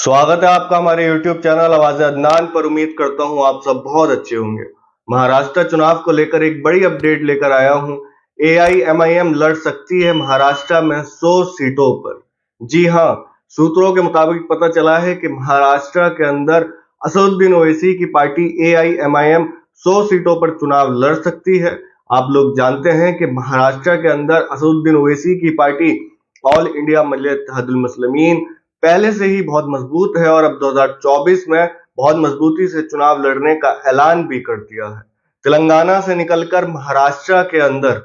स्वागत है आपका हमारे YouTube चैनल आवाज़े अदनान पर। उम्मीद करता हूं आप सब बहुत अच्छे होंगे। महाराष्ट्र चुनाव को लेकर एक बड़ी अपडेट लेकर आया हूं। AIMIM लड़ सकती है महाराष्ट्र में 100 सीटों पर। जी हां, सूत्रों के मुताबिक पता चला है कि महाराष्ट्र के अंदर असदुद्दीन ओवैसी की पार्टी AIMIM 100 सीटों पर चुनाव लड़ सकती है। आप लोग जानते हैं कि महाराष्ट्र के अंदर असदुद्दीन ओवैसी की पार्टी ऑल इंडिया मजलिस इत्तेहादुल मुस्लिमीन पहले से ही बहुत मजबूत है और अब 2024 में बहुत मजबूती से चुनाव लड़ने का ऐलान भी कर दिया है। तेलंगाना से निकलकर महाराष्ट्र के अंदर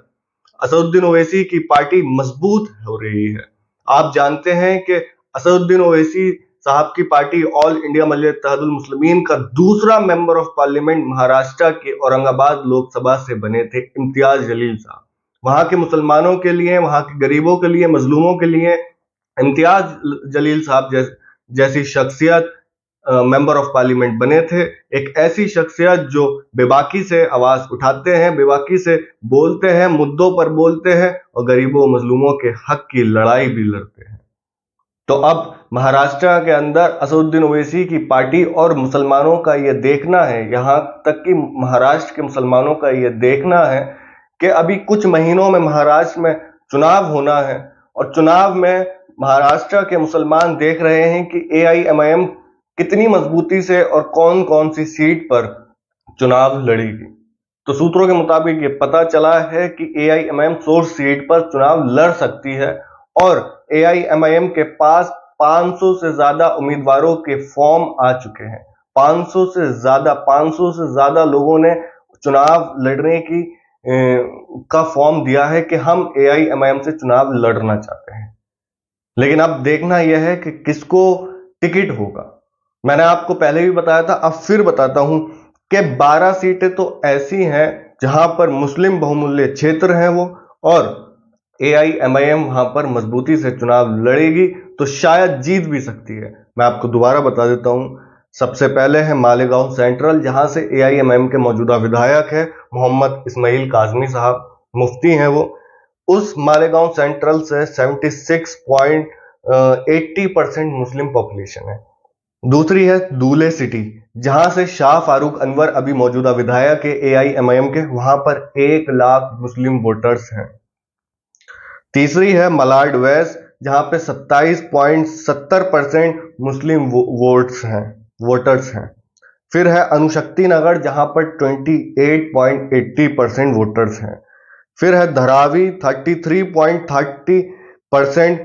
असदुद्दीन ओवैसी की पार्टी मजबूत हो रही है। आप जानते हैं कि असदुद्दीन ओवैसी साहब की पार्टी ऑल इंडिया मजलिस इत्तेहादुल मुस्लिमीन का दूसरा मेंबर ऑफ पार्लियामेंट महाराष्ट्र के औरंगाबाद लोकसभा से बने थे इम्तियाज जलील साहब। वहां के मुसलमानों के लिए, वहां के गरीबों के लिए, मजलूमों के लिए इम्तियाज जलील साहब जैसी शख्सियत मेंबर ऑफ पार्लियामेंट बने थे। एक ऐसी शख्सियत जो बेबाकी से आवाज उठाते हैं, बेबाकी से बोलते हैं, मुद्दों पर बोलते हैं और गरीबों मजलूमों के हक की लड़ाई भी लड़ते हैं। तो अब महाराष्ट्र के अंदर असदुद्दीन ओवैसी की पार्टी और मुसलमानों का यह देखना है, यहां तक कि महाराष्ट्र के मुसलमानों का यह देखना है कि अभी कुछ महीनों में महाराष्ट्र में चुनाव होना है और चुनाव में महाराष्ट्र के मुसलमान देख रहे हैं कि AIMIM कितनी मजबूती से और कौन कौन सी सीट पर चुनाव लड़ेगी। तो सूत्रों के मुताबिक ये पता चला है कि AIMIM 100 सीट पर चुनाव लड़ सकती है और AIMIM के पास 500 से ज्यादा उम्मीदवारों के फॉर्म आ चुके हैं। 500 से ज्यादा लोगों ने चुनाव लड़ने की का फॉर्म दिया है कि हम AIMIM से चुनाव लड़ना चाहते हैं। लेकिन अब देखना यह है कि किसको टिकट होगा। मैंने आपको पहले भी बताया था, अब फिर बताता हूं कि 12 सीटें तो ऐसी हैं जहां पर मुस्लिम बहुमूल्य क्षेत्र हैं वो, और AIMIM वहां पर मजबूती से चुनाव लड़ेगी तो शायद जीत भी सकती है। मैं आपको दोबारा बता देता हूं। सबसे पहले है मालेगांव सेंट्रल, जहां से AIMIM के मौजूदा विधायक है मोहम्मद इस्माइल काजमी साहब, मुफ्ती हैं वो। उस मालेगांव सेंट्रल से 76.80% मुस्लिम पॉपुलेशन है। दूसरी है दूल्हे सिटी, जहां से शाह फारूक अनवर अभी मौजूदा विधायक है AIMIM के, वहां पर 1 लाख मुस्लिम वोटर्स हैं। तीसरी है मलाड वेस्ट, जहां पे 27.70% मुस्लिम वोटर्स हैं। फिर है अनुशक्ति नगर, जहां पर 28.80% वोटर्स हैं। फिर है धारावी, 33.30%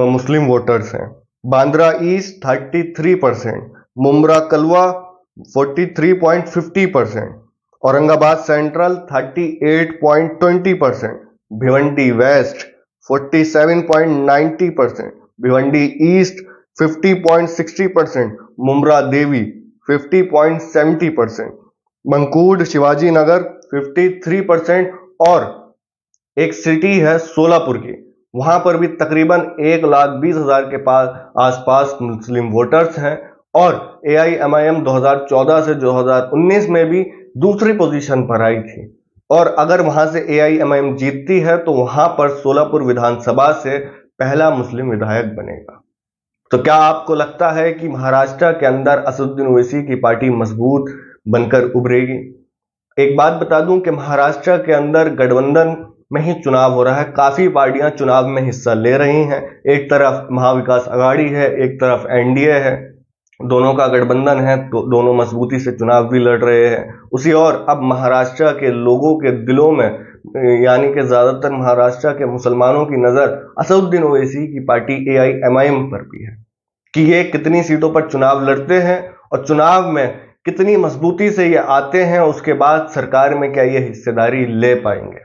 मुस्लिम वोटर्स हैं। Bandra east 33%, Mumbra Kalwa 43.50%, Aurangabad central 38.20%, Bhiwandi west 47.90%, Bhiwandi east 50.60%, Mumbra Devi 50.70%, Mankhurd Shivaji Nagar 53%, और एक सिटी है सोलापुर की, वहां पर भी तकरीबन 1,20,000 के पास आसपास मुस्लिम वोटर्स हैं। और AIMIM 2014 से 2019 में भी दूसरी पोजीशन पर आई थी, और अगर वहां से AIMIM जीतती है तो वहां पर सोलापुर विधानसभा से पहला मुस्लिम विधायक बनेगा। तो क्या आपको लगता है कि महाराष्ट्र के अंदर असदुद्दीन ओवैसी की पार्टी मजबूत बनकर उभरेगी? एक बात बता दूं कि महाराष्ट्र के अंदर गठबंधन में ही चुनाव हो रहा है। काफी पार्टियां चुनाव में हिस्सा ले रही हैं। एक तरफ महाविकास आघाड़ी है, एक तरफ NDA है, दोनों का गठबंधन है, तो दोनों मजबूती से चुनाव भी लड़ रहे हैं। उसी और अब महाराष्ट्र के लोगों के दिलों में, यानी कि ज्यादातर महाराष्ट्र के मुसलमानों की नजर असदुद्दीन ओवैसी की पार्टी AIMIM पर भी है कि ये कितनी सीटों पर चुनाव लड़ते हैं और चुनाव में कितनी मजबूती से ये आते हैं, उसके बाद सरकार में क्या ये हिस्सेदारी ले पाएंगे।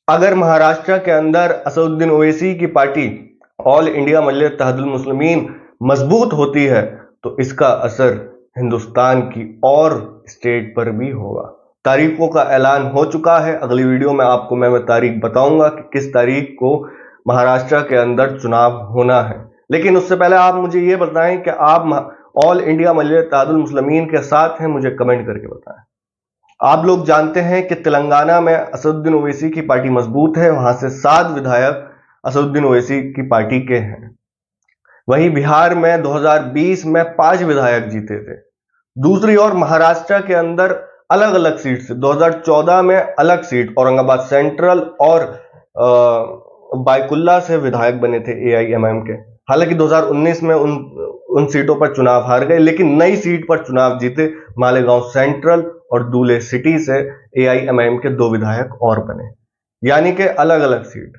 अगर महाराष्ट्र के अंदर असदुद्दीन ओवैसी की पार्टी ऑल इंडिया मजलिस इत्तेहादुल मुस्लिमीन मजबूत होती है तो इसका असर हिंदुस्तान की और स्टेट पर भी होगा। तारीखों का ऐलान हो चुका है। अगली वीडियो में आपको मैं तारीख बताऊंगा कि किस तारीख को महाराष्ट्र के अंदर चुनाव होना है। लेकिन उससे पहले आप मुझे ये बताएं कि आप ऑल इंडिया मजलिस इत्तेहादुल मुस्लिमीन के साथ हैं, मुझे कमेंट करके बताएं। आप लोग जानते हैं कि तेलंगाना में असदुद्दीन ओवैसी की पार्टी मजबूत है, वहां से 7 विधायक असदुद्दीन ओवैसी की पार्टी के हैं। वहीं बिहार में 2020 में 5 विधायक जीते थे। दूसरी ओर महाराष्ट्र के अंदर अलग अलग सीट से 2014 में अलग सीट औरंगाबाद सेंट्रल और बायकुल्ला से विधायक बने थे एआईएमआईएम के। हालांकि 2019 में उन सीटों पर चुनाव हार गए, लेकिन नई सीट पर चुनाव जीते। मालेगांव सेंट्रल और दूल्हे सिटी से एआईएमआईएम के 2 विधायक और बने, यानी कि अलग अलग सीट।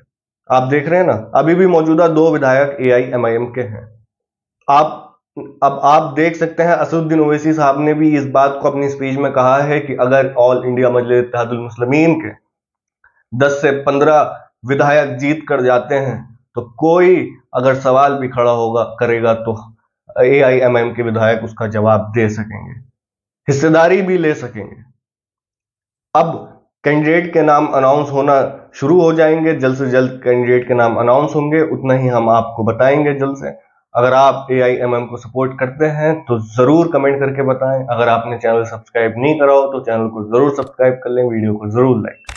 आप देख रहे हैं ना, अभी भी मौजूदा 2 विधायक एआईएमआईएम के हैं। आप अब आप देख सकते हैं, असदुद्दीन ओवैसी साहब ने भी इस बात को अपनी स्पीच में कहा है कि अगर ऑल इंडिया मजलिस इत्तेहादुल मुस्लिमीन के 10 से 15 विधायक जीत कर जाते हैं तो कोई अगर सवाल भी खड़ा होगा करेगा तो एआईएमआईएम के विधायक उसका जवाब दे सकेंगे, हिस्सेदारी भी ले सकेंगे। अब कैंडिडेट के नाम अनाउंस होना शुरू हो जाएंगे, जल्द से जल्द कैंडिडेट के नाम अनाउंस होंगे, उतना ही हम आपको बताएंगे जल्द से। अगर आप एआईएमआईएम को सपोर्ट करते हैं तो जरूर कमेंट करके बताएं। अगर आपने चैनल सब्सक्राइब नहीं करा हो तो चैनल को जरूर सब्सक्राइब कर लें, वीडियो को जरूर लाइक